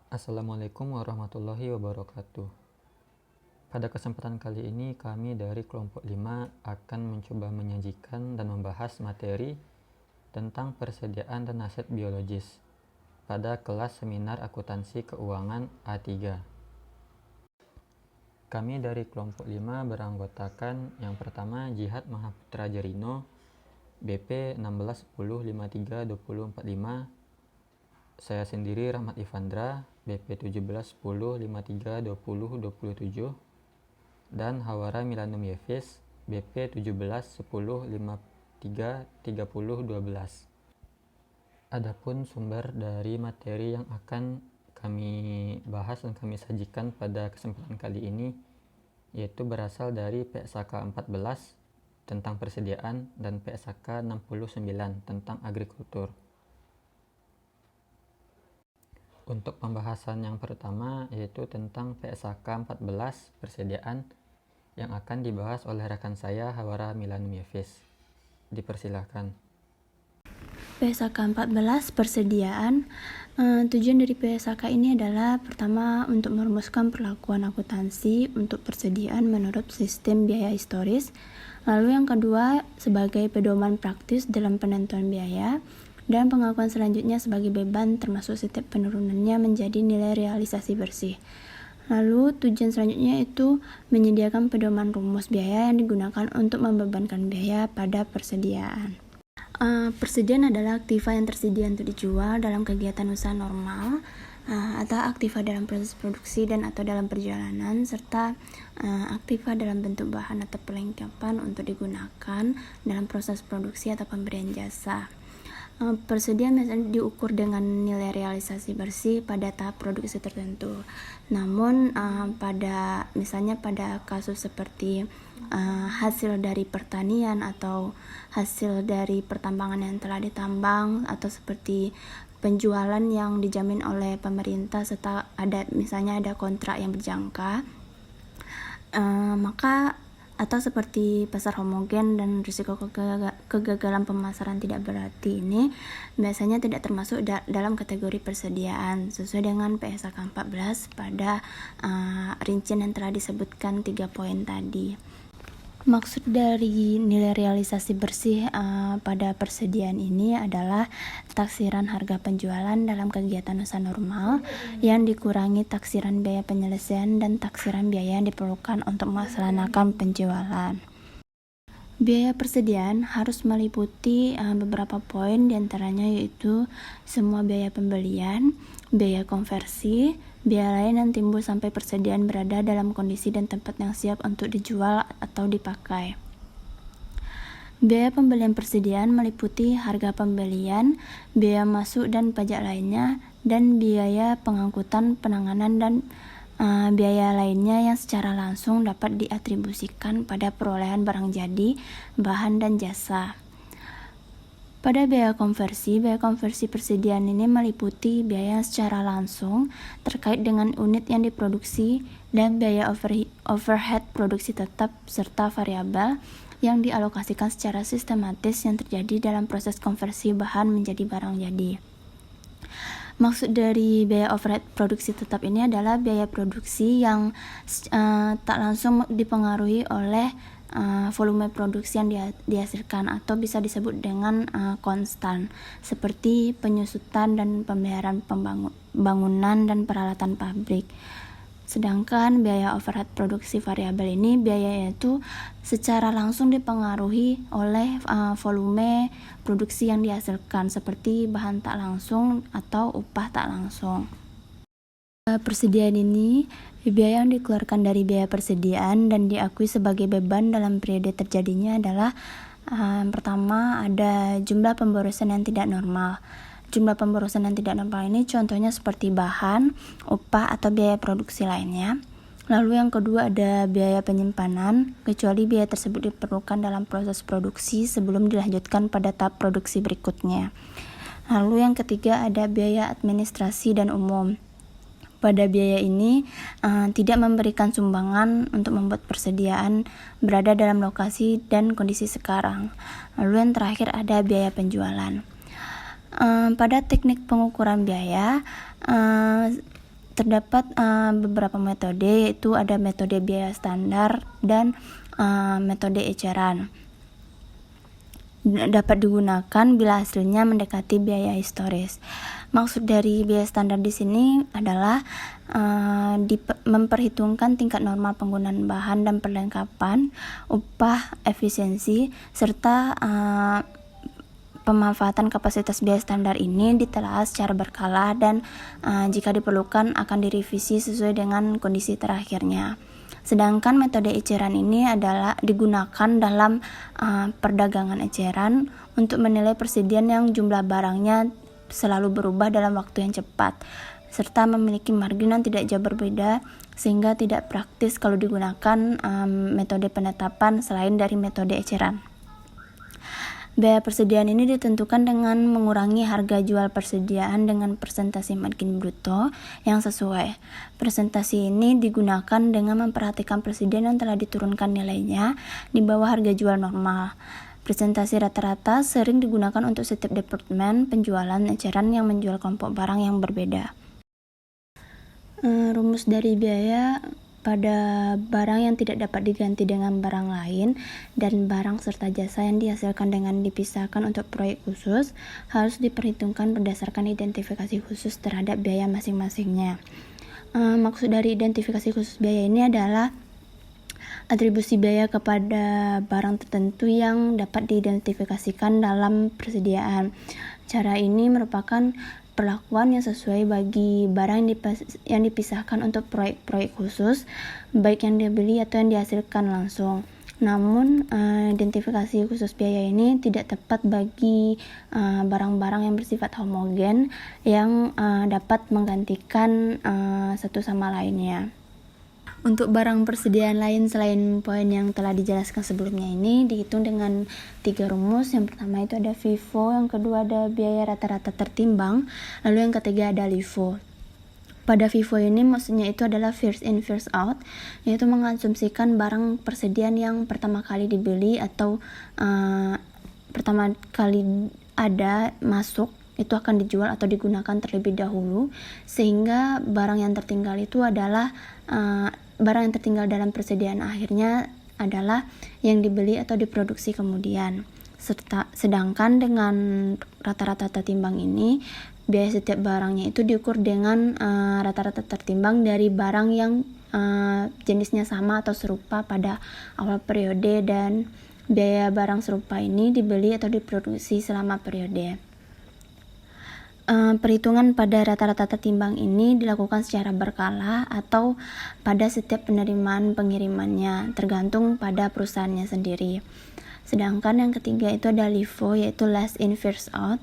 Assalamualaikum warahmatullahi wabarakatuh. Pada kesempatan kali ini kami dari kelompok 5 akan mencoba menyajikan dan membahas materi tentang persediaan dan aset biologis pada kelas seminar akuntansi keuangan A3. Kami dari kelompok 5 beranggotakan yang pertama Jihad Mahaputra Jerino, BP 1610532045, saya sendiri Rahmat Ivandra, BP 1710532027, dan Hawara Milanum Yevis, BP 1710533012. Adapun sumber dari materi yang akan kami bahas dan kami sajikan pada kesempatan kali ini yaitu berasal dari PSAK 14 tentang persediaan dan PSAK 69 tentang agrikultur. Untuk pembahasan yang pertama yaitu tentang PSAK 14 persediaan yang akan dibahas oleh rekan saya Hawara Milanum Yevis. Dipersilahkan. PSAK 14 persediaan. Tujuan dari PSAK ini adalah pertama untuk merumuskan perlakuan akuntansi untuk persediaan menurut sistem biaya historis. Lalu yang kedua sebagai pedoman praktis dalam penentuan biaya. Dan pengakuan selanjutnya sebagai beban termasuk setiap penurunannya menjadi nilai realisasi bersih. Lalu tujuan selanjutnya itu menyediakan pedoman rumus biaya yang digunakan untuk membebankan biaya pada persediaan. Persediaan adalah aktiva yang tersedia untuk dijual dalam kegiatan usaha normal atau aktiva dalam proses produksi dan atau dalam perjalanan, serta aktiva dalam bentuk bahan atau perlengkapan untuk digunakan dalam proses produksi atau pemberian jasa. Persediaan biasanya diukur dengan nilai realisasi bersih pada tahap produksi tertentu. Namun pada kasus seperti hasil dari pertanian atau hasil dari pertambangan yang telah ditambang atau seperti penjualan yang dijamin oleh pemerintah serta ada kontrak yang berjangka, maka atau seperti pasar homogen dan risiko kegagalan pemasaran tidak berarti ini biasanya tidak termasuk dalam kategori persediaan sesuai dengan PSAK 14 pada rincian yang telah disebutkan 3 poin tadi. Maksud dari nilai realisasi bersih pada persediaan ini adalah taksiran harga penjualan dalam kegiatan usaha normal yang dikurangi taksiran biaya penyelesaian dan taksiran biaya yang diperlukan untuk melaksanakan penjualan. Biaya persediaan harus meliputi beberapa poin, diantaranya yaitu semua biaya pembelian, biaya konversi, biaya lain yang timbul sampai persediaan berada dalam kondisi dan tempat yang siap untuk dijual atau dipakai. Biaya pembelian persediaan meliputi harga pembelian, biaya masuk dan pajak lainnya, dan biaya pengangkutan, penanganan, dan biaya lainnya yang secara langsung dapat diatribusikan pada perolehan barang jadi, bahan, dan jasa. Pada biaya konversi persediaan ini meliputi biaya yang secara langsung terkait dengan unit yang diproduksi dan biaya overhead produksi tetap serta variabel yang dialokasikan secara sistematis yang terjadi dalam proses konversi bahan menjadi barang jadi. Maksud dari biaya overhead produksi tetap ini adalah biaya produksi yang tak langsung dipengaruhi oleh volume produksi yang dihasilkan atau bisa disebut dengan konstan, seperti penyusutan dan pemeliharaan bangunan dan peralatan pabrik. Sedangkan biaya overhead produksi variabel ini biaya itu secara langsung dipengaruhi oleh volume produksi yang dihasilkan seperti bahan tak langsung atau upah tak langsung. Persediaan ini biaya yang dikeluarkan dari biaya persediaan dan diakui sebagai beban dalam periode terjadinya adalah pertama ada jumlah pemborosan yang tidak normal. Jumlah pemborosan yang tidak normal ini contohnya seperti bahan, upah, atau biaya produksi lainnya. Lalu yang kedua ada biaya penyimpanan, kecuali biaya tersebut diperlukan dalam proses produksi sebelum dilanjutkan pada tahap produksi berikutnya. Lalu yang ketiga ada biaya administrasi dan umum. Pada biaya ini tidak memberikan sumbangan untuk membuat persediaan berada dalam lokasi dan kondisi sekarang. Lalu yang terakhir ada biaya penjualan. Pada teknik pengukuran biaya, Terdapat beberapa metode, yaitu ada metode biaya standar dan metode eceran. Dapat digunakan bila hasilnya mendekati biaya historis. Maksud dari biaya standar di sini adalah memperhitungkan tingkat normal penggunaan bahan dan perlengkapan, upah, efisiensi, serta pemanfaatan kapasitas biaya standar ini ditelaah secara berkala dan jika diperlukan akan direvisi sesuai dengan kondisi terakhirnya. Sedangkan metode eceran ini adalah digunakan dalam perdagangan eceran untuk menilai persediaan yang jumlah barangnya selalu berubah dalam waktu yang cepat, serta memiliki margin yang tidak jauh berbeda, sehingga tidak praktis kalau digunakan metode penetapan selain dari metode eceran. Biaya persediaan ini ditentukan dengan mengurangi harga jual persediaan dengan persentase margin bruto yang sesuai. Persentase ini digunakan dengan memperhatikan persediaan yang telah diturunkan nilainya di bawah harga jual normal. Persentase rata-rata sering digunakan untuk setiap departemen penjualan eceran yang menjual kelompok barang yang berbeda. Rumus dari biaya pada barang yang tidak dapat diganti dengan barang lain dan barang serta jasa yang dihasilkan dengan dipisahkan untuk proyek khusus harus diperhitungkan berdasarkan identifikasi khusus terhadap biaya masing-masingnya. Maksud dari identifikasi khusus biaya ini adalah atribusi biaya kepada barang tertentu yang dapat diidentifikasikan dalam persediaan. Cara ini merupakan perlakuan yang sesuai bagi barang yang dipisahkan untuk proyek-proyek khusus, baik yang dibeli atau yang dihasilkan langsung. Namun, identifikasi khusus biaya ini tidak tepat bagi barang-barang yang bersifat homogen yang dapat menggantikan satu sama lainnya. Untuk barang persediaan lain selain poin yang telah dijelaskan sebelumnya ini dihitung dengan 3 rumus. Yang pertama itu ada FIFO, yang kedua ada biaya rata-rata tertimbang, lalu yang ketiga ada LIFO. Pada FIFO ini maksudnya itu adalah first in first out, yaitu mengasumsikan barang persediaan yang pertama kali dibeli atau pertama kali ada masuk itu akan dijual atau digunakan terlebih dahulu, sehingga barang yang tertinggal itu adalah barang yang tertinggal dalam persediaan akhirnya adalah yang dibeli atau diproduksi kemudian. Sedangkan dengan rata-rata tertimbang ini, biaya setiap barangnya itu diukur dengan rata-rata tertimbang dari barang yang jenisnya sama atau serupa pada awal periode, dan biaya barang serupa ini dibeli atau diproduksi selama periode. Perhitungan pada rata-rata tertimbang ini dilakukan secara berkala atau pada setiap penerimaan pengirimannya, tergantung pada perusahaannya sendiri. Sedangkan yang ketiga itu ada LIFO, yaitu last in first out.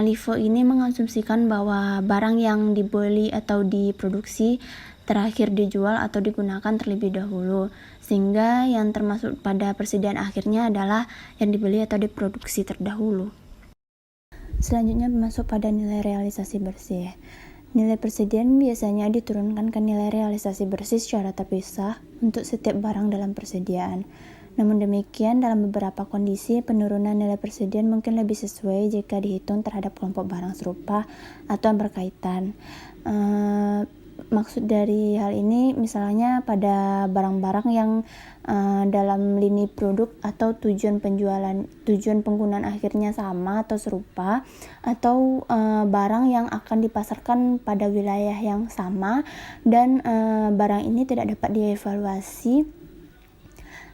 LIFO ini mengasumsikan bahwa barang yang dibeli atau diproduksi terakhir dijual atau digunakan terlebih dahulu, sehingga yang termasuk pada persediaan akhirnya adalah yang dibeli atau diproduksi terdahulu. Selanjutnya masuk pada nilai realisasi bersih. Nilai persediaan biasanya diturunkan ke nilai realisasi bersih secara terpisah untuk setiap barang dalam persediaan. Namun demikian, dalam beberapa kondisi, penurunan nilai persediaan mungkin lebih sesuai jika dihitung terhadap kelompok barang serupa atau yang berkaitan. Maksud dari hal ini misalnya pada barang-barang yang dalam lini produk atau tujuan penggunaan akhirnya sama atau serupa, atau barang yang akan dipasarkan pada wilayah yang sama dan barang ini tidak dapat dievaluasi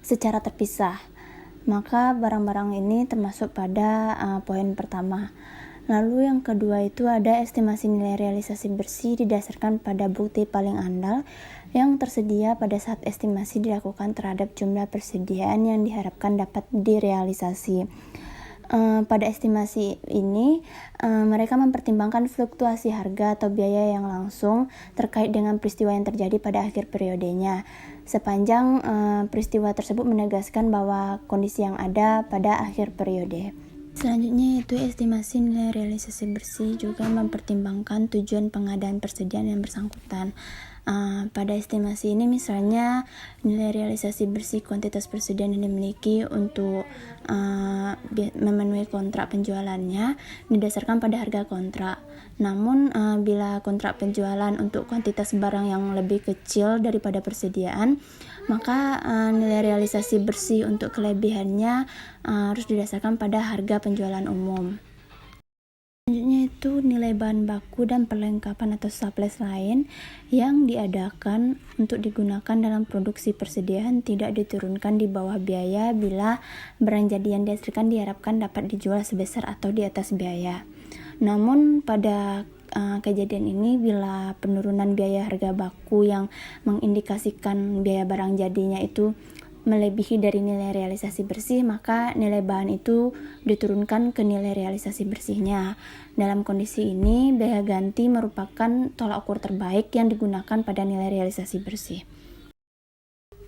secara terpisah, maka barang-barang ini termasuk pada poin pertama. Lalu yang kedua itu ada estimasi nilai realisasi bersih didasarkan pada bukti paling andal yang tersedia pada saat estimasi dilakukan terhadap jumlah persediaan yang diharapkan dapat direalisasi. Pada estimasi ini, mereka mempertimbangkan fluktuasi harga atau biaya yang langsung terkait dengan peristiwa yang terjadi pada akhir periodenya, sepanjang peristiwa tersebut menegaskan bahwa kondisi yang ada pada akhir periode. Selanjutnya yaitu estimasi nilai realisasi bersih juga mempertimbangkan tujuan pengadaan persediaan yang bersangkutan. Pada estimasi ini misalnya nilai realisasi bersih kuantitas persediaan yang dimiliki untuk memenuhi kontrak penjualannya didasarkan pada harga kontrak. Namun bila kontrak penjualan untuk kuantitas barang yang lebih kecil daripada persediaan, maka nilai realisasi bersih untuk kelebihannya harus didasarkan pada harga penjualan umum. Selanjutnya itu nilai bahan baku dan perlengkapan atau supplies lain yang diadakan untuk digunakan dalam produksi persediaan tidak diturunkan di bawah biaya bila barang jadi yang dihasilkan diharapkan dapat dijual sebesar atau di atas biaya. Namun pada kejadian ini bila penurunan biaya harga baku yang mengindikasikan biaya barang jadinya itu melebihi dari nilai realisasi bersih, maka nilai bahan itu diturunkan ke nilai realisasi bersihnya. Dalam kondisi ini, biaya ganti merupakan tolak ukur terbaik yang digunakan pada nilai realisasi bersih.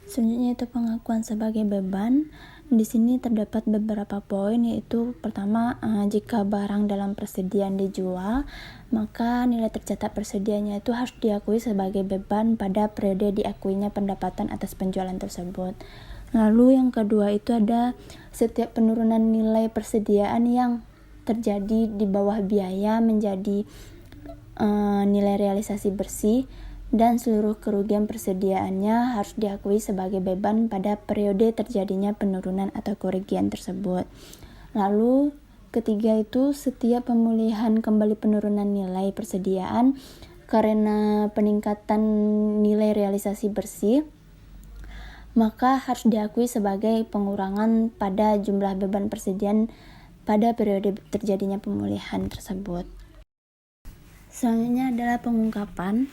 Selanjutnya itu pengakuan sebagai beban. Di sini terdapat beberapa poin, yaitu pertama, jika barang dalam persediaan dijual, maka nilai tercatat persediaannya itu harus diakui sebagai beban pada periode diakuinya pendapatan atas penjualan tersebut. Lalu yang kedua itu ada setiap penurunan nilai persediaan yang terjadi di bawah biaya menjadi nilai realisasi bersih, dan seluruh kerugian persediaannya harus diakui sebagai beban pada periode terjadinya penurunan atau kerugian tersebut. Lalu ketiga itu setiap pemulihan kembali penurunan nilai persediaan karena peningkatan nilai realisasi bersih, maka harus diakui sebagai pengurangan pada jumlah beban persediaan pada periode terjadinya pemulihan tersebut. Selanjutnya adalah pengungkapan.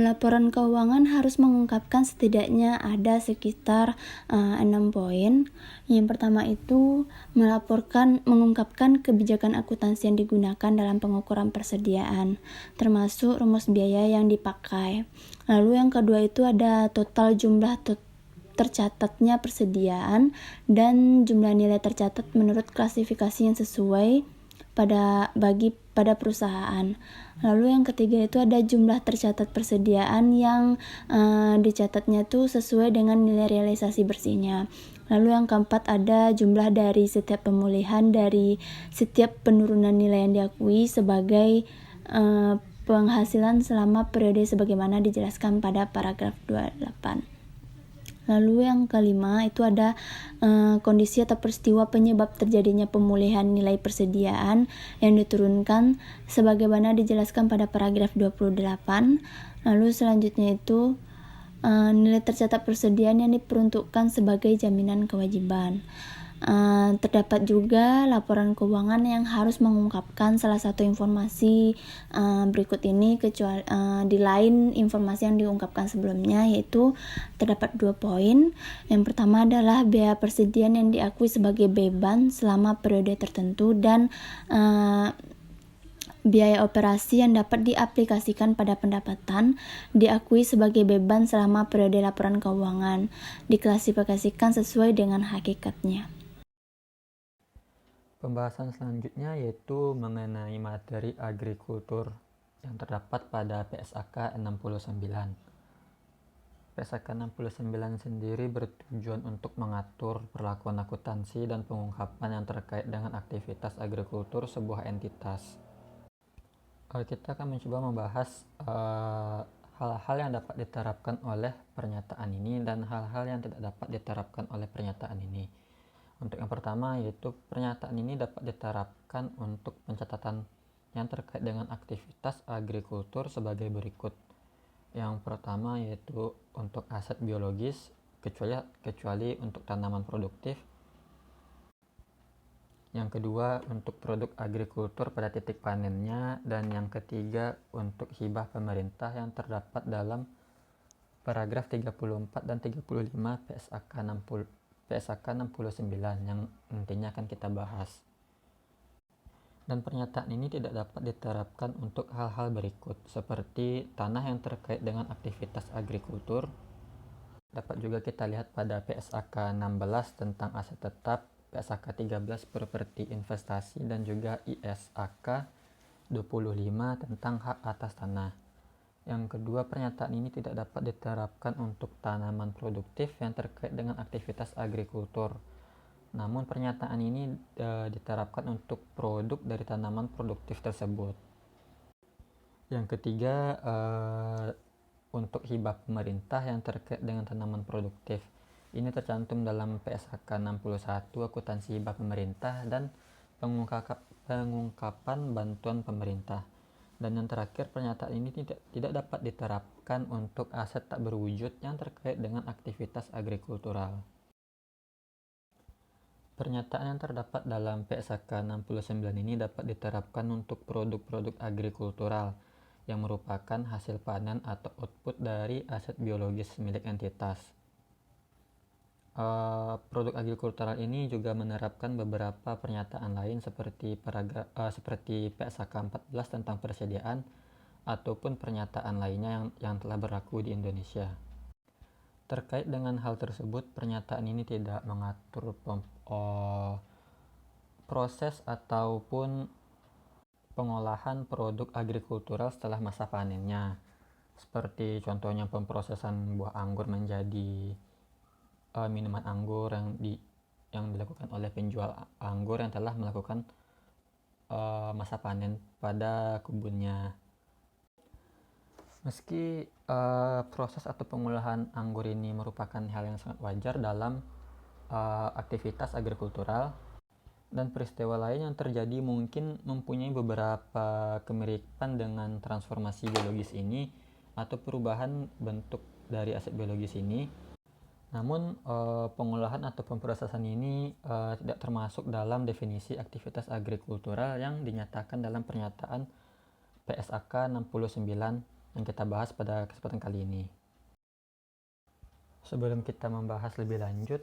Laporan keuangan harus mengungkapkan setidaknya ada sekitar 6 poin. Yang pertama itu mengungkapkan kebijakan akuntansi yang digunakan dalam pengukuran persediaan, termasuk rumus biaya yang dipakai. Lalu yang kedua itu ada total jumlah tercatatnya persediaan dan jumlah nilai tercatat menurut klasifikasi yang sesuai pada perusahaan. Lalu yang ketiga itu ada jumlah tercatat persediaan yang dicatatnya tuh sesuai dengan nilai realisasi bersihnya. Lalu yang keempat ada jumlah dari setiap pemulihan dari setiap penurunan nilai yang diakui sebagai penghasilan selama periode sebagaimana dijelaskan pada paragraf 28. Lalu yang kelima itu ada kondisi atau peristiwa penyebab terjadinya pemulihan nilai persediaan yang diturunkan sebagaimana dijelaskan pada paragraf 28. Lalu selanjutnya itu nilai tercatat persediaan yang diperuntukkan sebagai jaminan kewajiban. Terdapat juga laporan keuangan yang harus mengungkapkan salah satu informasi berikut ini kecuali di lain informasi yang diungkapkan sebelumnya, yaitu terdapat 2 poin. Yang pertama adalah biaya persediaan yang diakui sebagai beban selama periode tertentu dan biaya operasi yang dapat diaplikasikan pada pendapatan diakui sebagai beban selama periode laporan keuangan, diklasifikasikan sesuai dengan hakikatnya. Pembahasan selanjutnya yaitu mengenai materi agrikultur yang terdapat pada PSAK 69. PSAK 69 sendiri bertujuan untuk mengatur perlakuan akuntansi dan pengungkapan yang terkait dengan aktivitas agrikultur sebuah entitas. Kita akan mencoba membahas hal-hal yang dapat diterapkan oleh pernyataan ini dan hal-hal yang tidak dapat diterapkan oleh pernyataan ini. Untuk yang pertama yaitu pernyataan ini dapat diterapkan untuk pencatatan yang terkait dengan aktivitas agrikultur sebagai berikut. Yang pertama yaitu untuk aset biologis kecuali untuk tanaman produktif. Yang kedua untuk produk agrikultur pada titik panennya, dan yang ketiga untuk hibah pemerintah yang terdapat dalam paragraf 34 dan 35 PSAK 69 yang nantinya akan kita bahas. Dan pernyataan ini tidak dapat diterapkan untuk hal-hal berikut seperti tanah yang terkait dengan aktivitas agrikultur. Dapat juga kita lihat pada PSAK 16 tentang aset tetap, PSAK 13 properti investasi, dan juga ISAK 25 tentang hak atas tanah. Yang kedua, pernyataan ini tidak dapat diterapkan untuk tanaman produktif yang terkait dengan aktivitas agrikultur. Namun pernyataan ini diterapkan untuk produk dari tanaman produktif tersebut. Yang ketiga, untuk hibah pemerintah yang terkait dengan tanaman produktif. Ini tercantum dalam PSAK 61 akuntansi hibah pemerintah dan pengungkapan bantuan pemerintah. Dan yang terakhir, pernyataan ini tidak dapat diterapkan untuk aset tak berwujud yang terkait dengan aktivitas agrikultural. Pernyataan yang terdapat dalam PSAK 69 ini dapat diterapkan untuk produk-produk agrikultural yang merupakan hasil panen atau output dari aset biologis milik entitas. Produk agrikultural ini juga menerapkan beberapa pernyataan lain seperti PSAK 14 tentang persediaan ataupun pernyataan lainnya yang telah berlaku di Indonesia. Terkait dengan hal tersebut, pernyataan ini tidak mengatur proses ataupun pengolahan produk agrikultural setelah masa panennya, seperti contohnya pemprosesan buah anggur menjadi minuman anggur yang dilakukan oleh penjual anggur yang telah melakukan masa panen pada kebunnya. Meski proses atau pengolahan anggur ini merupakan hal yang sangat wajar dalam aktivitas agrikultural, dan peristiwa lain yang terjadi mungkin mempunyai beberapa kemiripan dengan transformasi biologis ini atau perubahan bentuk dari aset biologis ini. Namun pengolahan atau pemprosesan ini tidak termasuk dalam definisi aktivitas agrikultural yang dinyatakan dalam pernyataan PSAK 69 yang kita bahas pada kesempatan kali ini. Sebelum kita membahas lebih lanjut,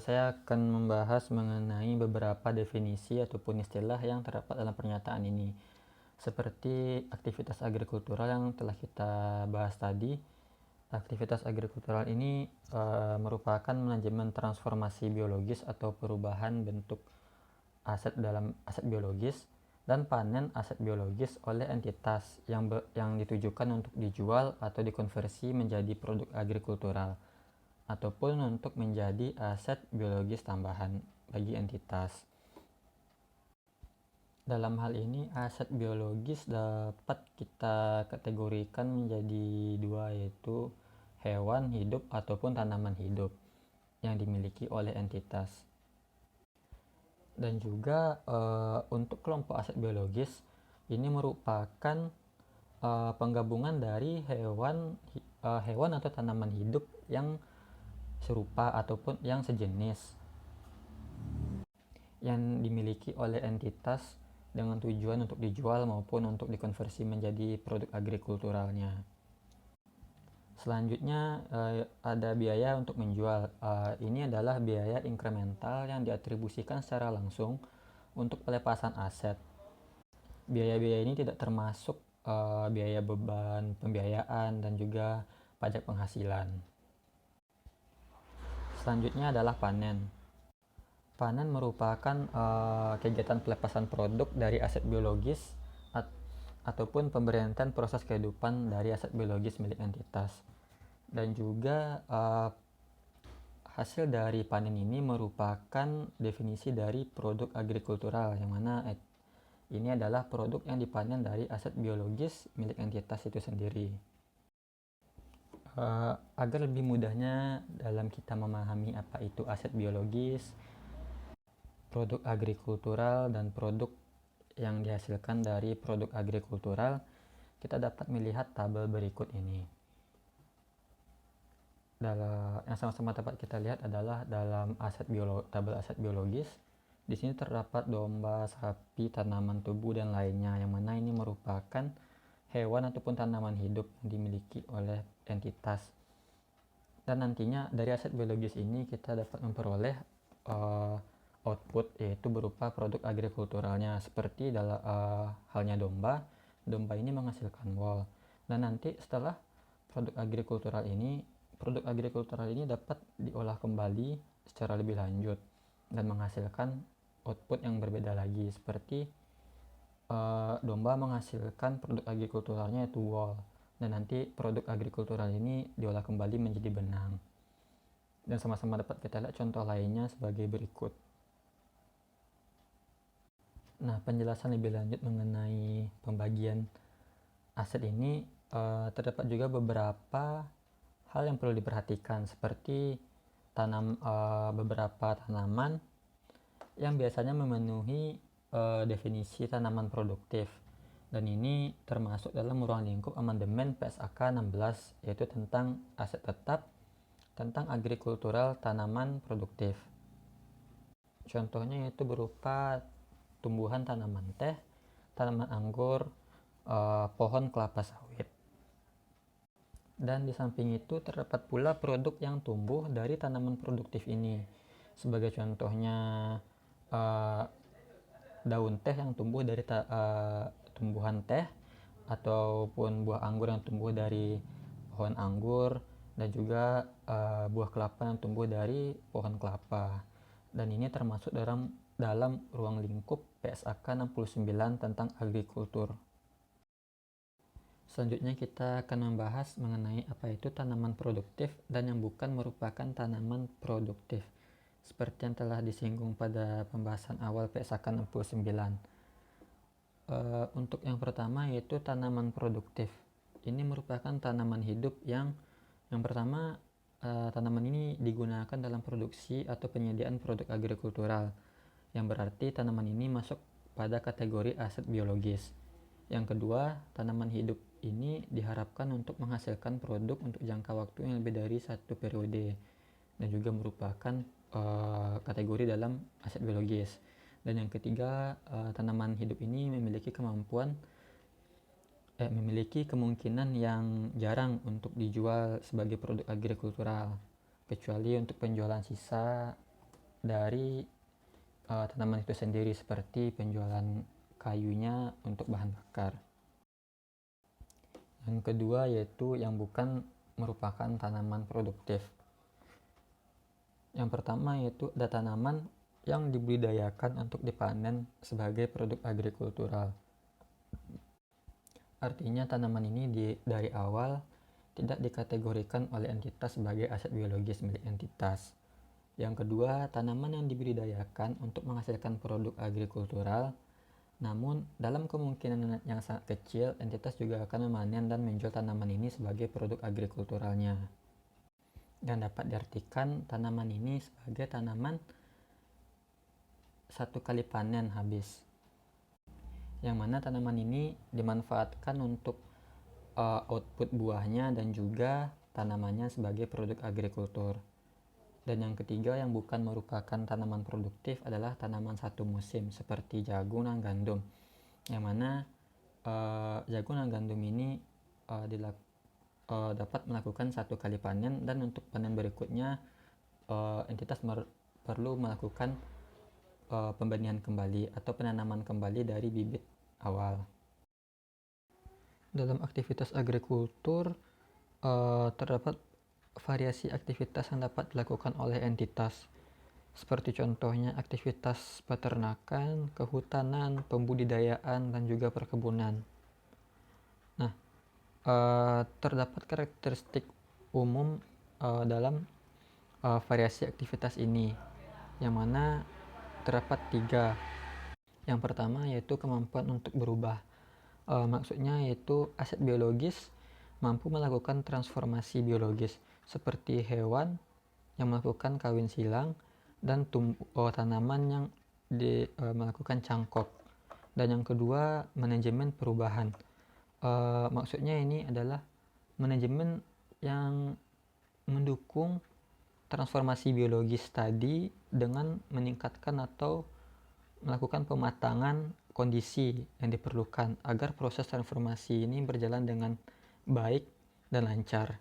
saya akan membahas mengenai beberapa definisi ataupun istilah yang terdapat dalam pernyataan ini. Seperti aktivitas agrikultural yang telah kita bahas tadi, aktivitas agrikultural ini merupakan manajemen transformasi biologis atau perubahan bentuk aset dalam aset biologis dan panen aset biologis oleh entitas yang ditujukan untuk dijual atau dikonversi menjadi produk agrikultural ataupun untuk menjadi aset biologis tambahan bagi entitas. Dalam hal ini, aset biologis dapat kita kategorikan menjadi dua, yaitu hewan hidup ataupun tanaman hidup yang dimiliki oleh entitas. Dan juga untuk kelompok aset biologis ini merupakan penggabungan dari hewan atau tanaman hidup yang serupa ataupun yang sejenis yang dimiliki oleh entitas dengan tujuan untuk dijual maupun untuk dikonversi menjadi produk agrikulturalnya. Selanjutnya ada biaya untuk menjual. Ini adalah biaya inkremental yang diatribusikan secara langsung untuk pelepasan aset. Biaya-biaya ini tidak termasuk biaya beban pembiayaan dan juga pajak penghasilan. Selanjutnya adalah panen. Panen merupakan kegiatan pelepasan produk dari aset biologis ataupun pemberhentian proses kehidupan dari aset biologis milik entitas. Dan juga hasil dari panen ini merupakan definisi dari produk agrikultural, yang mana ini adalah produk yang dipanen dari aset biologis milik entitas itu sendiri. Agar lebih mudahnya dalam kita memahami apa itu aset biologis, produk agrikultural, dan produk yang dihasilkan dari produk agrikultural, kita dapat melihat tabel berikut ini. Yang sama-sama dapat kita lihat adalah dalam tabel aset biologis. Di sini terdapat domba, sapi, tanaman tubuh, dan lainnya, yang mana ini merupakan hewan ataupun tanaman hidup yang dimiliki oleh entitas. Dan nantinya dari aset biologis ini kita dapat memperoleh output, yaitu berupa produk agrikulturalnya, seperti halnya domba ini menghasilkan wool. Dan nanti setelah produk agrikultural ini dapat diolah kembali secara lebih lanjut dan menghasilkan output yang berbeda lagi, seperti domba menghasilkan produk agrikulturalnya yaitu wool, dan nanti produk agrikultural ini diolah kembali menjadi benang. Dan sama-sama dapat kita lihat contoh lainnya sebagai berikut. Nah, penjelasan lebih lanjut mengenai pembagian aset ini, terdapat juga beberapa hal yang perlu diperhatikan, seperti beberapa tanaman yang biasanya memenuhi definisi tanaman produktif, dan ini termasuk dalam ruang lingkup amandemen PSAK 16, yaitu tentang aset tetap tentang agrikultural tanaman produktif. Contohnya yaitu berupa tumbuhan tanaman teh, tanaman anggur, pohon kelapa sawit. Dan di samping itu terdapat pula produk yang tumbuh dari tanaman produktif ini. Sebagai contohnya daun teh yang tumbuh dari tumbuhan teh, ataupun buah anggur yang tumbuh dari pohon anggur, dan juga buah kelapa yang tumbuh dari pohon kelapa. Dan ini termasuk dalam ruang lingkup PSAK 69 tentang agrikultur. Selanjutnya kita akan membahas mengenai apa itu tanaman produktif dan yang bukan merupakan tanaman produktif, seperti yang telah disinggung pada pembahasan awal PSAK 69. Untuk yang pertama yaitu tanaman produktif. Ini merupakan tanaman hidup yang pertama, tanaman ini digunakan dalam produksi atau penyediaan produk agrikultural, yang berarti tanaman ini masuk pada kategori aset biologis. Yang kedua, tanaman hidup ini diharapkan untuk menghasilkan produk untuk jangka waktu yang lebih dari satu periode, dan juga merupakan kategori dalam aset biologis. Dan yang ketiga, tanaman hidup ini memiliki kemungkinan yang jarang untuk dijual sebagai produk agrikultural, kecuali untuk penjualan sisa dari tanaman itu sendiri, seperti penjualan kayunya untuk bahan bakar. Yang kedua yaitu yang bukan merupakan tanaman produktif. Yang pertama yaitu ada tanaman yang dibudidayakan untuk dipanen sebagai produk agrikultural. Artinya tanaman ini dari awal tidak dikategorikan oleh entitas sebagai aset biologis milik entitas. Yang kedua, tanaman yang dibudidayakan untuk menghasilkan produk agrikultural, namun dalam kemungkinan yang sangat kecil entitas juga akan memanen dan menjual tanaman ini sebagai produk agrikulturalnya. Dan dapat diartikan tanaman ini sebagai tanaman satu kali panen habis, yang mana tanaman ini dimanfaatkan untuk output buahnya dan juga tanamannya sebagai produk agrikultur. Dan yang ketiga yang bukan merupakan tanaman produktif adalah tanaman satu musim seperti jagung dan gandum, yang mana jagung dan gandum ini dapat melakukan satu kali panen, dan untuk panen berikutnya entitas perlu melakukan pembenihan kembali atau penanaman kembali dari bibit awal. Dalam aktivitas agrikultur terdapat variasi aktivitas yang dapat dilakukan oleh entitas, seperti contohnya aktivitas peternakan, kehutanan, pembudidayaan, dan juga perkebunan. Nah, terdapat karakteristik umum dalam variasi aktivitas ini, yang mana terdapat 3. Yang pertama yaitu kemampuan untuk berubah. Maksudnya yaitu aset biologis mampu melakukan transformasi biologis, seperti hewan yang melakukan kawin silang dan tanaman yang melakukan cangkok. Dan yang kedua, manajemen perubahan. Maksudnya ini adalah manajemen yang mendukung transformasi biologis tadi dengan meningkatkan atau melakukan pematangan kondisi yang diperlukan agar proses transformasi ini berjalan dengan baik dan lancar.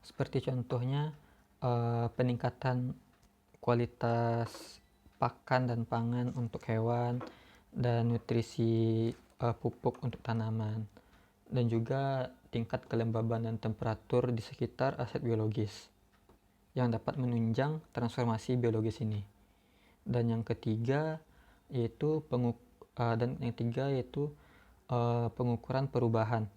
Seperti contohnya peningkatan kualitas pakan dan pangan untuk hewan, dan nutrisi pupuk untuk tanaman, dan juga tingkat kelembaban dan temperatur di sekitar aset biologis yang dapat menunjang transformasi biologis ini. Dan yang ketiga yaitu pengukuran perubahan.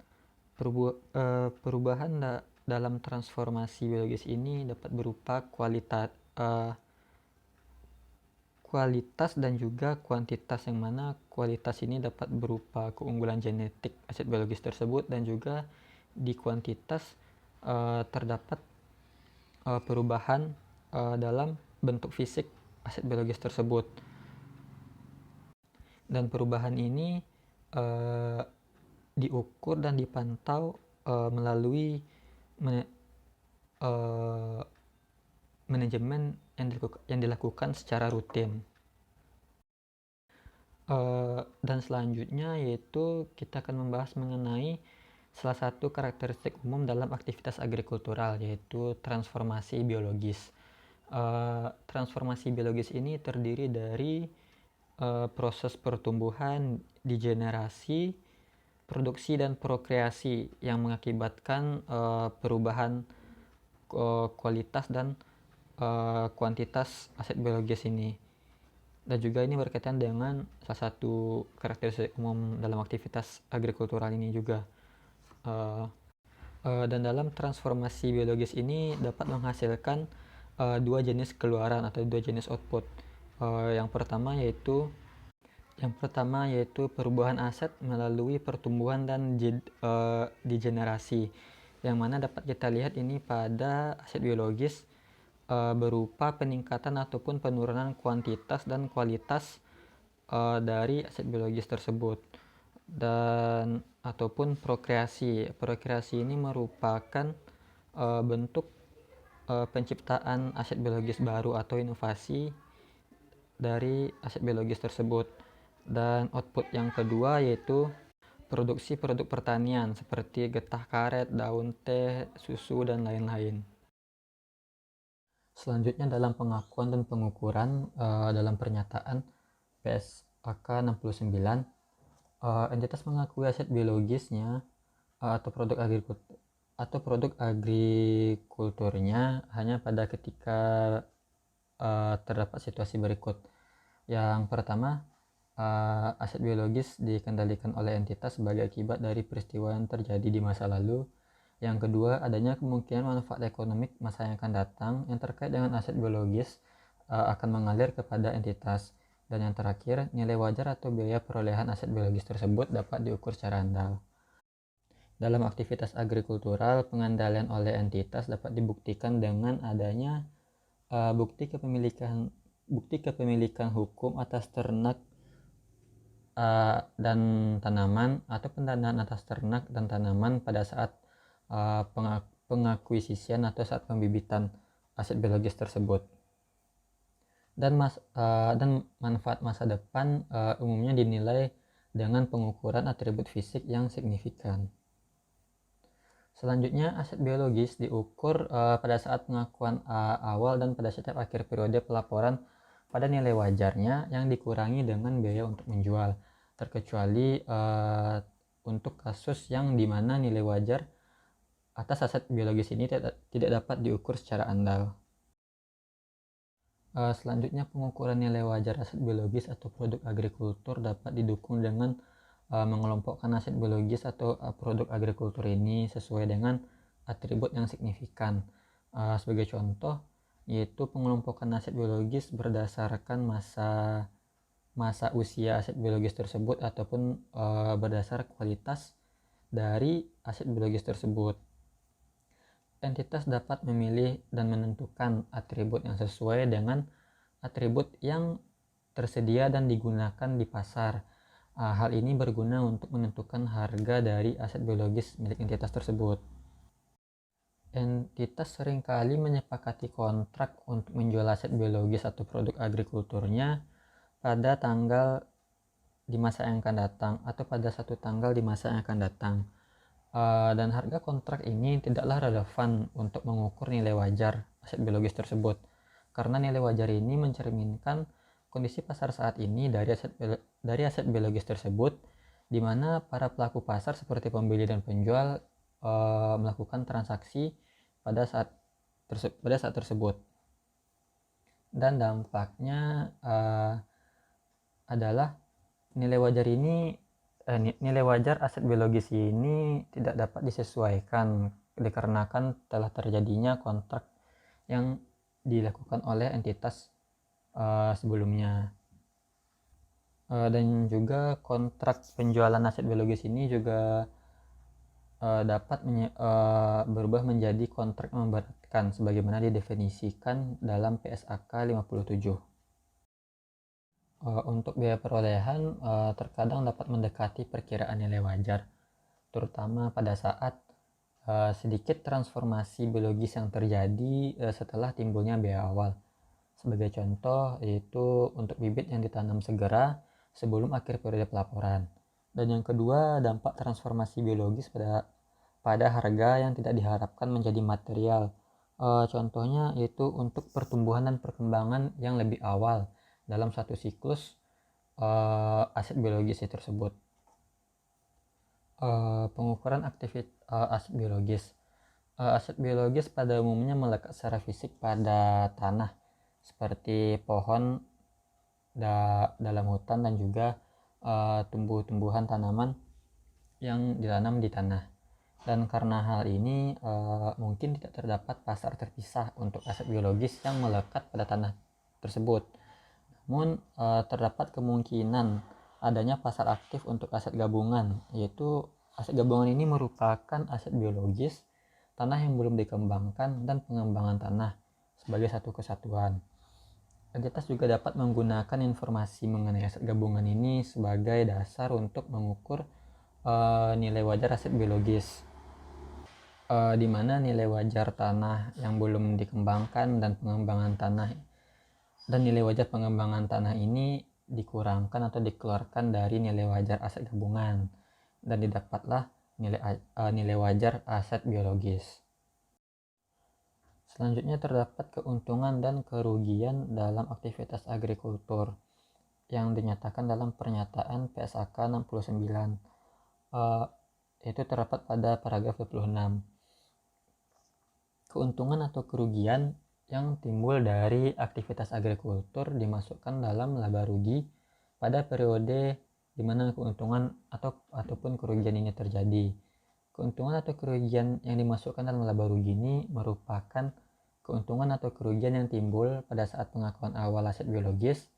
Perubahan dalam transformasi biologis ini dapat berupa kualitas dan juga kuantitas, yang mana kualitas ini dapat berupa keunggulan genetik aset biologis tersebut, dan juga di kuantitas terdapat perubahan dalam bentuk fisik aset biologis tersebut. Dan perubahan ini diukur dan dipantau melalui manajemen yang dilakukan secara rutin. Dan selanjutnya yaitu kita akan membahas mengenai salah satu karakteristik umum dalam aktivitas agrikultural, yaitu transformasi biologis. Transformasi biologis ini terdiri dari proses pertumbuhan, degenerasi, produksi, dan prokreasi yang mengakibatkan perubahan kualitas dan kuantitas aset biologis ini. Dan juga ini berkaitan dengan salah satu karakteristik umum dalam aktivitas agrikultural ini juga. Dan dalam transformasi biologis ini dapat menghasilkan dua jenis keluaran atau dua jenis output. Yang pertama yaitu perubahan aset melalui pertumbuhan dan degenerasi, yang mana dapat kita lihat ini pada aset biologis berupa peningkatan ataupun penurunan kuantitas dan kualitas dari aset biologis tersebut. Dan ataupun prokreasi ini merupakan bentuk penciptaan aset biologis baru atau inovasi dari aset biologis tersebut. Dan output yang kedua yaitu produksi produk pertanian seperti getah karet, daun teh, susu, dan lain-lain. Selanjutnya dalam pengakuan dan pengukuran dalam pernyataan PSAK 69, entitas mengakui aset biologisnya atau produk agrikulturnya hanya pada ketika terdapat situasi berikut. Yang pertama, aset biologis dikendalikan oleh entitas sebagai akibat dari peristiwa yang terjadi di masa lalu. Yang kedua, adanya kemungkinan manfaat ekonomik masa yang akan datang yang terkait dengan aset biologis akan mengalir kepada entitas. Dan yang terakhir, nilai wajar atau biaya perolehan aset biologis tersebut dapat diukur secara andal. Dalam aktivitas agrikultural, pengandalian oleh entitas dapat dibuktikan dengan adanya bukti kepemilikan hukum atas ternak dan tanaman, atau pendanaan atas ternak dan tanaman pada saat pengakuisisian atau saat pembibitan aset biologis tersebut. Dan manfaat masa depan umumnya dinilai dengan pengukuran atribut fisik yang signifikan. Selanjutnya, aset biologis diukur pada saat pengakuan awal dan pada setiap akhir periode pelaporan pada nilai wajarnya yang dikurangi dengan biaya untuk menjual, terkecuali untuk kasus yang dimana nilai wajar atas aset biologis ini tidak dapat diukur secara andal. Selanjutnya, pengukuran nilai wajar aset biologis atau produk agrikultur dapat didukung dengan mengelompokkan aset biologis atau produk agrikultur ini sesuai dengan atribut yang signifikan. Sebagai contoh, yaitu pengelompokan aset biologis berdasarkan masa usia aset biologis tersebut ataupun berdasar kualitas dari aset biologis tersebut. Entitas dapat memilih dan menentukan atribut yang sesuai dengan atribut yang tersedia dan digunakan di pasar. Hal ini berguna untuk menentukan harga dari aset biologis milik entitas tersebut. Entitas seringkali menyepakati kontrak untuk menjual aset biologis atau produk agrikulturnya pada tanggal di masa yang akan datang atau pada satu tanggal di masa yang akan datang. Dan harga kontrak ini tidaklah relevan untuk mengukur nilai wajar aset biologis tersebut, karena nilai wajar ini mencerminkan kondisi pasar saat ini dari aset biologis tersebut, di mana para pelaku pasar seperti pembeli dan penjual melakukan transaksi pada saat tersebut. Dan dampaknya adalah nilai wajar ini nilai wajar aset biologis ini tidak dapat disesuaikan dikarenakan telah terjadinya kontrak yang dilakukan oleh entitas sebelumnya. Dan juga kontrak penjualan aset biologis ini juga dapat berubah menjadi kontrak memberatkan sebagaimana didefinisikan dalam PSAK 57. Untuk biaya perolehan terkadang dapat mendekati perkiraan nilai wajar, terutama pada saat sedikit transformasi biologis yang terjadi setelah timbulnya biaya awal. Sebagai contoh yaitu untuk bibit yang ditanam segera sebelum akhir periode pelaporan. Dan yang kedua, dampak transformasi biologis pada harga yang tidak diharapkan menjadi material. Contohnya yaitu untuk pertumbuhan dan perkembangan yang lebih awal dalam satu siklus aset biologis tersebut. Pengukuran aset biologis. Aset biologis pada umumnya melekat secara fisik pada tanah seperti pohon dalam hutan dan juga tumbuh-tumbuhan tanaman yang ditanam di tanah. Dan karena hal ini mungkin tidak terdapat pasar terpisah untuk aset biologis yang melekat pada tanah tersebut. Namun terdapat kemungkinan adanya pasar aktif untuk aset gabungan, yaitu aset gabungan ini merupakan aset biologis tanah yang belum dikembangkan dan pengembangan tanah sebagai satu kesatuan. Entitas juga dapat menggunakan informasi mengenai aset gabungan ini sebagai dasar untuk mengukur nilai wajar aset biologis, di mana nilai wajar tanah yang belum dikembangkan dan nilai wajar pengembangan tanah ini dikurangkan atau dikeluarkan dari nilai wajar aset gabungan dan didapatlah nilai wajar aset biologis. Selanjutnya terdapat keuntungan dan kerugian dalam aktivitas agrikultur yang dinyatakan dalam pernyataan PSAK 69. Itu terdapat pada paragraf 26. Keuntungan atau kerugian yang timbul dari aktivitas agrikultur dimasukkan dalam laba rugi pada periode di mana keuntungan ataupun kerugian ini terjadi. Keuntungan atau kerugian yang dimasukkan dalam laba rugi ini merupakan keuntungan atau kerugian yang timbul pada saat pengakuan awal aset biologis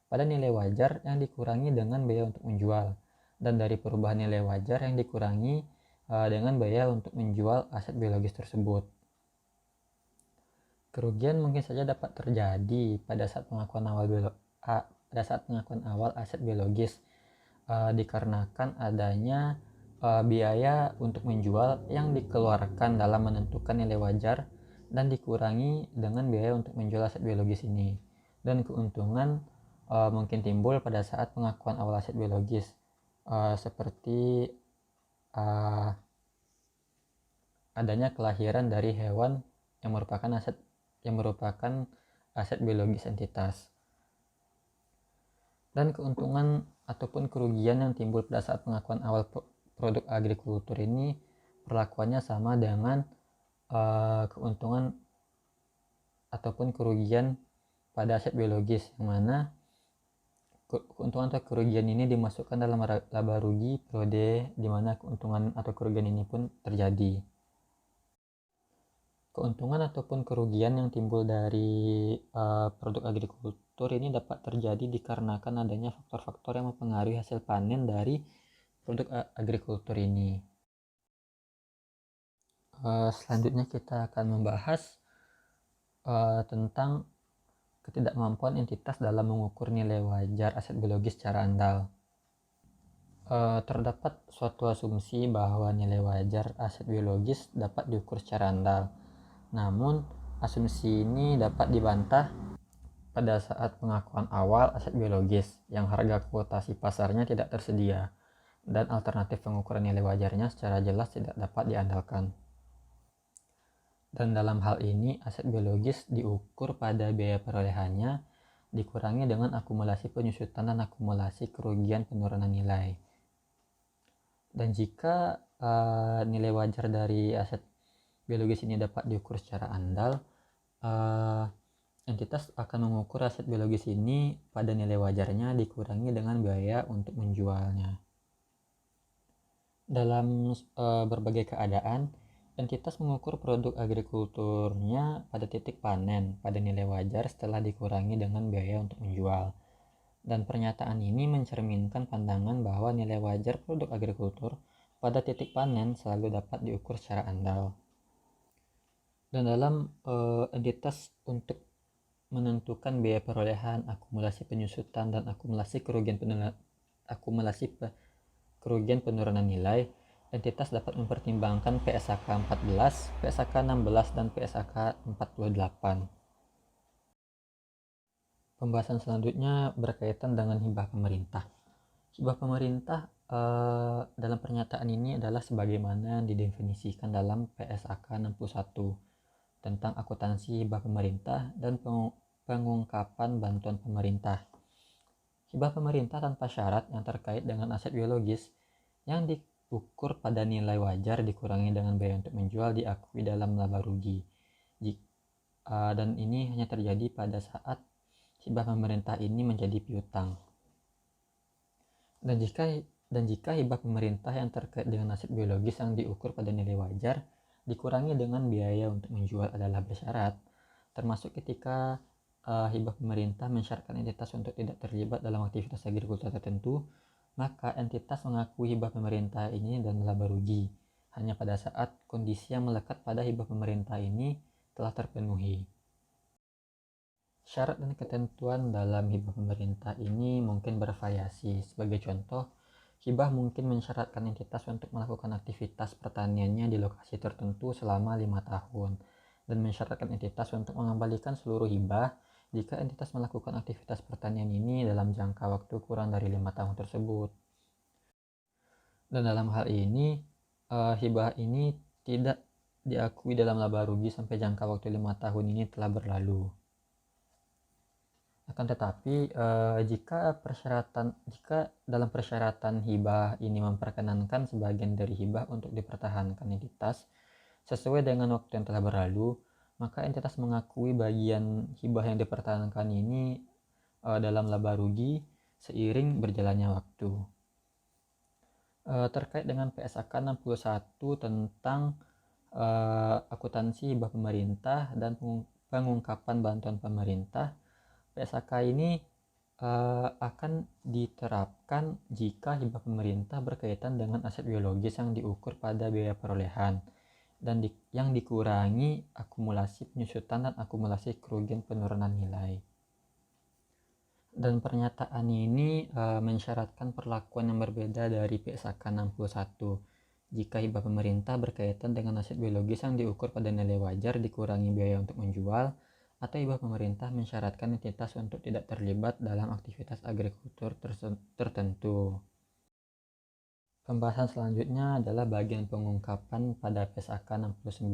pada nilai wajar yang dikurangi dengan biaya untuk menjual, dan dari perubahan nilai wajar yang dikurangi dengan biaya untuk menjual aset biologis tersebut. Kerugian mungkin saja dapat terjadi pada saat pengakuan awal aset biologis dikarenakan adanya biaya untuk menjual yang dikeluarkan dalam menentukan nilai wajar dan dikurangi dengan biaya untuk menjual aset biologis ini. Dan keuntungan mungkin timbul pada saat pengakuan awal aset biologis seperti adanya kelahiran dari hewan yang merupakan aset biologis entitas. Dan keuntungan ataupun kerugian yang timbul pada saat pengakuan awal produk agrikultur ini perlakuannya sama dengan keuntungan ataupun kerugian pada aset biologis, yang mana keuntungan atau kerugian ini dimasukkan dalam laba rugi periode di mana keuntungan atau kerugian ini pun terjadi. Keuntungan ataupun kerugian yang timbul dari produk agrikultur ini dapat terjadi dikarenakan adanya faktor-faktor yang mempengaruhi hasil panen dari produk agrikultur ini. Selanjutnya kita akan membahas tentang ketidakmampuan entitas dalam mengukur nilai wajar aset biologis secara andal. Terdapat suatu asumsi bahwa nilai wajar aset biologis dapat diukur secara andal. Namun, asumsi ini dapat dibantah pada saat pengakuan awal aset biologis yang harga kuotasi pasarnya tidak tersedia dan alternatif pengukuran nilai wajarnya secara jelas tidak dapat diandalkan. Dan dalam hal ini, aset biologis diukur pada biaya perolehannya dikurangi dengan akumulasi penyusutan dan akumulasi kerugian penurunan nilai. Dan jika nilai wajar dari aset biologis ini dapat diukur secara andal, entitas akan mengukur aset biologis ini pada nilai wajarnya dikurangi dengan biaya untuk menjualnya. Dalam berbagai keadaan, entitas mengukur produk agrikulturnya pada titik panen pada nilai wajar setelah dikurangi dengan biaya untuk menjual. Dan pernyataan ini mencerminkan pandangan bahwa nilai wajar produk agrikultur pada titik panen selalu dapat diukur secara andal. Dan dalam entitas untuk menentukan biaya perolehan, akumulasi penyusutan, dan akumulasi kerugian penurunan nilai, entitas dapat mempertimbangkan PSAK 14, PSAK 16, dan PSAK 48. Pembahasan selanjutnya berkaitan dengan hibah pemerintah. Hibah pemerintah dalam pernyataan ini adalah sebagaimana didefinisikan dalam PSAK 61 tentang akuntansi hibah pemerintah dan pengungkapan bantuan pemerintah. Hibah pemerintah tanpa syarat yang terkait dengan aset biologis yang diukur pada nilai wajar dikurangi dengan biaya untuk menjual diakui dalam laba rugi. Dan ini hanya terjadi pada saat hibah pemerintah ini menjadi piutang. Dan jika hibah pemerintah yang terkait dengan aset biologis yang diukur pada nilai wajar dikurangi dengan biaya untuk menjual adalah bersyarat, termasuk ketika hibah pemerintah mensyaratkan entitas untuk tidak terlibat dalam aktivitas agrikultur tertentu, maka entitas mengakui hibah pemerintah ini dan laba rugi hanya pada saat kondisi yang melekat pada hibah pemerintah ini telah terpenuhi. Syarat dan ketentuan dalam hibah pemerintah ini mungkin bervariasi. Sebagai contoh, hibah mungkin mensyaratkan entitas untuk melakukan aktivitas pertaniannya di lokasi tertentu selama 5 tahun dan mensyaratkan entitas untuk mengembalikan seluruh hibah jika entitas melakukan aktivitas pertanian ini dalam jangka waktu kurang dari 5 tahun tersebut. Dan dalam hal ini, hibah ini tidak diakui dalam laba rugi sampai jangka waktu 5 tahun ini telah berlalu. Akan tetapi, jika dalam persyaratan hibah ini memperkenankan sebagian dari hibah untuk dipertahankan entitas sesuai dengan waktu yang telah berlalu, maka entitas mengakui bagian hibah yang dipertahankan ini dalam laba rugi seiring berjalannya waktu. Terkait dengan PSAK 61 tentang akuntansi hibah pemerintah dan pengungkapan bantuan pemerintah, PSAK ini akan diterapkan jika hibah pemerintah berkaitan dengan aset biologis yang diukur pada biaya perolehan dan yang dikurangi akumulasi penyusutan dan akumulasi kerugian penurunan nilai. Dan pernyataan ini mensyaratkan perlakuan yang berbeda dari PSAK 61 jika hibah pemerintah berkaitan dengan aset biologis yang diukur pada nilai wajar dikurangi biaya untuk menjual, atau hibah pemerintah mensyaratkan entitas untuk tidak terlibat dalam aktivitas agrikultur tertentu. Pembahasan selanjutnya adalah bagian pengungkapan pada PSAK 69.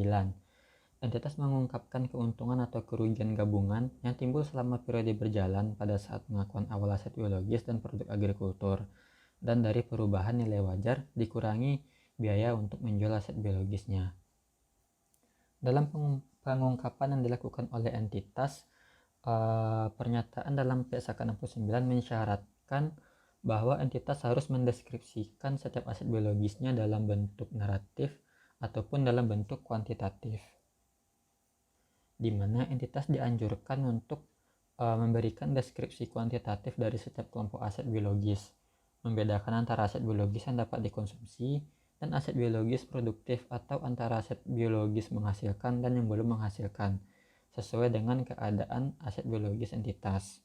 Entitas mengungkapkan keuntungan atau kerugian gabungan yang timbul selama periode berjalan pada saat pengakuan awal aset biologis dan produk agrikultur, dan dari perubahan nilai wajar dikurangi biaya untuk menjual aset biologisnya. Dalam pengungkapan yang dilakukan oleh entitas, pernyataan dalam PSAK 69 mensyaratkan bahwa entitas harus mendeskripsikan setiap aset biologisnya dalam bentuk naratif ataupun dalam bentuk kuantitatif, di mana entitas dianjurkan untuk memberikan deskripsi kuantitatif dari setiap kelompok aset biologis, membedakan antara aset biologis yang dapat dikonsumsi dan aset biologis produktif atau antara aset biologis menghasilkan dan yang belum menghasilkan, sesuai dengan keadaan aset biologis entitas.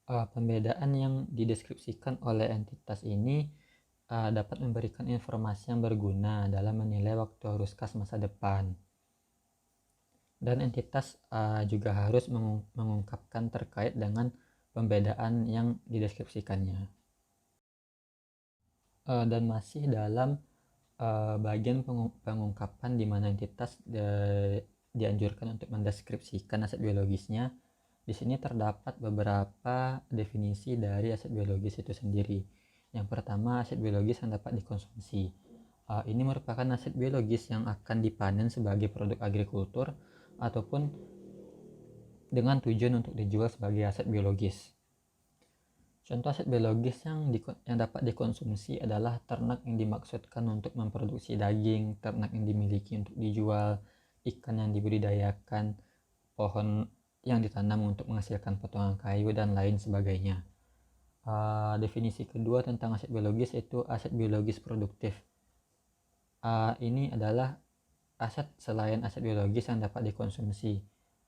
Pembedaan yang dideskripsikan oleh entitas ini dapat memberikan informasi yang berguna dalam menilai waktu arus kas masa depan. Dan entitas juga harus mengungkapkan terkait dengan pembedaan yang dideskripsikannya. Dan masih dalam bagian pengungkapan di mana entitas dianjurkan untuk mendeskripsikan aset biologisnya. Di sini terdapat beberapa definisi dari aset biologis itu sendiri. Yang pertama, aset biologis yang dapat dikonsumsi. Ini merupakan aset biologis yang akan dipanen sebagai produk agrikultur ataupun dengan tujuan untuk dijual sebagai aset biologis. Contoh aset biologis yang dapat dikonsumsi adalah ternak yang dimaksudkan untuk memproduksi daging, ternak yang dimiliki untuk dijual, ikan yang dibudidayakan, pohon yang ditanam untuk menghasilkan potongan kayu, dan lain sebagainya. Definisi kedua tentang aset biologis yaitu aset biologis produktif. Ini adalah aset selain aset biologis yang dapat dikonsumsi.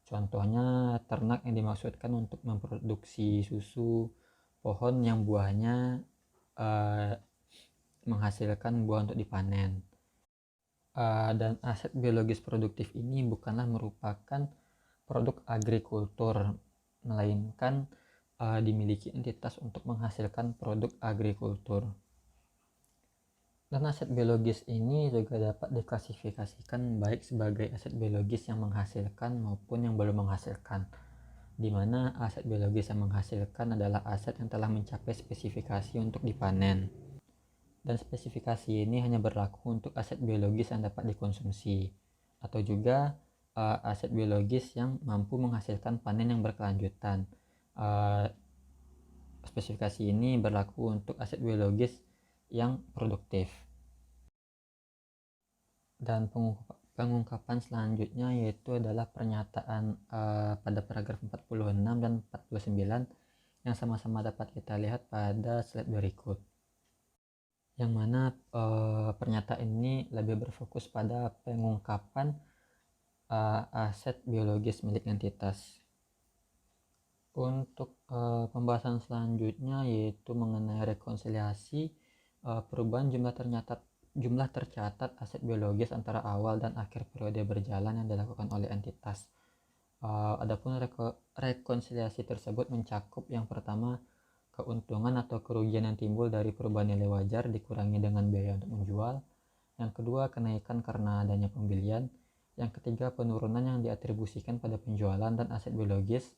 Contohnya ternak yang dimaksudkan untuk memproduksi susu, pohon yang buahnya menghasilkan buah untuk dipanen. Dan aset biologis produktif ini bukanlah merupakan produk agrikultur, melainkan dimiliki entitas untuk menghasilkan produk agrikultur. Dan aset biologis ini juga dapat diklasifikasikan baik sebagai aset biologis yang menghasilkan maupun yang belum menghasilkan, di mana aset biologis yang menghasilkan adalah aset yang telah mencapai spesifikasi untuk dipanen. Dan spesifikasi ini hanya berlaku untuk aset biologis yang dapat dikonsumsi, atau juga aset biologis yang mampu menghasilkan panen yang berkelanjutan. Spesifikasi ini berlaku untuk aset biologis yang produktif. Dan pengungkapan selanjutnya yaitu adalah pernyataan pada paragraf 46 dan 49 yang sama-sama dapat kita lihat pada slide berikut, yang mana pernyataan ini lebih berfokus pada pengungkapan aset biologis milik entitas. Untuk pembahasan selanjutnya yaitu mengenai rekonsiliasi perubahan jumlah tercatat aset biologis antara awal dan akhir periode berjalan yang dilakukan oleh entitas. Adapun rekonsiliasi tersebut mencakup yang pertama, keuntungan atau kerugian yang timbul dari perubahan nilai wajar dikurangi dengan biaya untuk menjual. Yang kedua, kenaikan karena adanya pembelian. Yang ketiga, penurunan yang diatribusikan pada penjualan dan aset biologis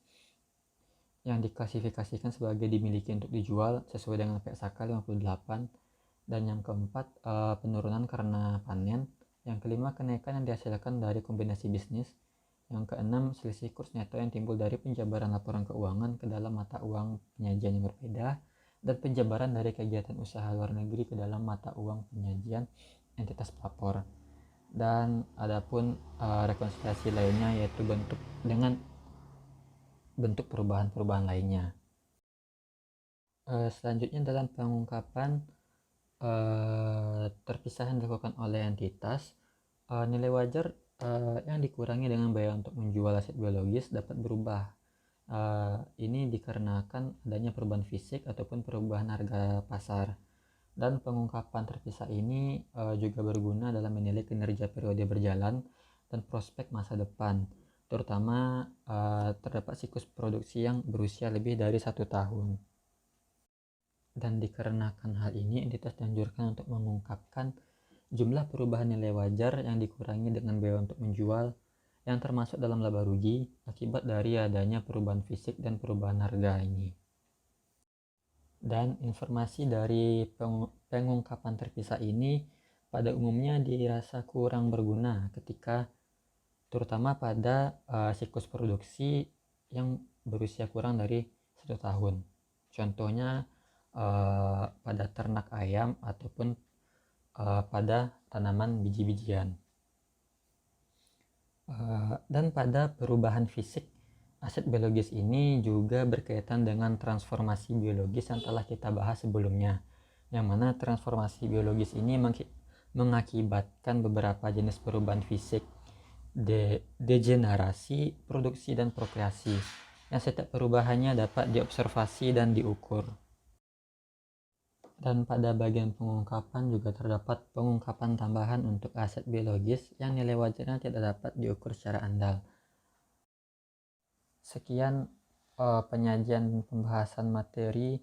yang diklasifikasikan sebagai dimiliki untuk dijual sesuai dengan PSAK 58. Dan yang keempat, penurunan karena panen. Yang kelima, kenaikan yang dihasilkan dari kombinasi bisnis. Yang keenam, selisih kurs neto yang timbul dari penjabaran laporan keuangan ke dalam mata uang penyajian yang berbeda, dan penjabaran dari kegiatan usaha luar negeri ke dalam mata uang penyajian entitas pelapor. Dan adapun rekonsiliasi lainnya yaitu bentuk perubahan-perubahan lainnya. Selanjutnya dalam pengungkapan terpisah yang dilakukan oleh entitas, nilai wajar yang dikurangi dengan biaya untuk menjual aset biologis dapat berubah. Ini dikarenakan adanya perubahan fisik ataupun perubahan harga pasar. Dan pengungkapan terpisah ini juga berguna dalam menilai kinerja periode berjalan dan prospek masa depan, terutama terdapat siklus produksi yang berusia lebih dari 1 tahun. Dan dikarenakan hal ini, entitas dianjurkan untuk mengungkapkan jumlah perubahan nilai wajar yang dikurangi dengan biaya untuk menjual yang termasuk dalam laba rugi akibat dari adanya perubahan fisik dan perubahan harga ini. Dan informasi dari pengungkapan terpisah ini pada umumnya dirasa kurang berguna ketika terutama pada siklus produksi yang berusia kurang dari 1 tahun. Contohnya pada ternak ayam ataupun pada tanaman biji-bijian. Dan pada perubahan fisik, aset biologis ini juga berkaitan dengan transformasi biologis yang telah kita bahas sebelumnya, yang mana transformasi biologis ini mengakibatkan beberapa jenis perubahan fisik, degenerasi, produksi, dan prokreasi, yang setiap perubahannya dapat diobservasi dan diukur. Dan pada bagian pengungkapan juga terdapat pengungkapan tambahan untuk aset biologis yang nilai wajarnya tidak dapat diukur secara andal. Sekian penyajian pembahasan materi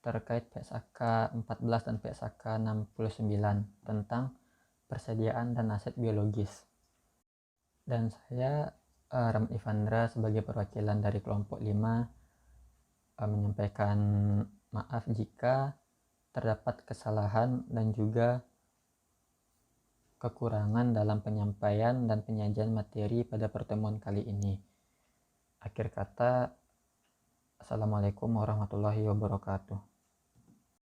terkait PSAK 14 dan PSAK 69 tentang persediaan dan aset biologis. Dan saya Rahmat Ivandra sebagai perwakilan dari kelompok 5 menyampaikan maaf jika terdapat kesalahan dan juga kekurangan dalam penyampaian dan penyajian materi pada pertemuan kali ini. Akhir kata, Assalamualaikum warahmatullahi wabarakatuh.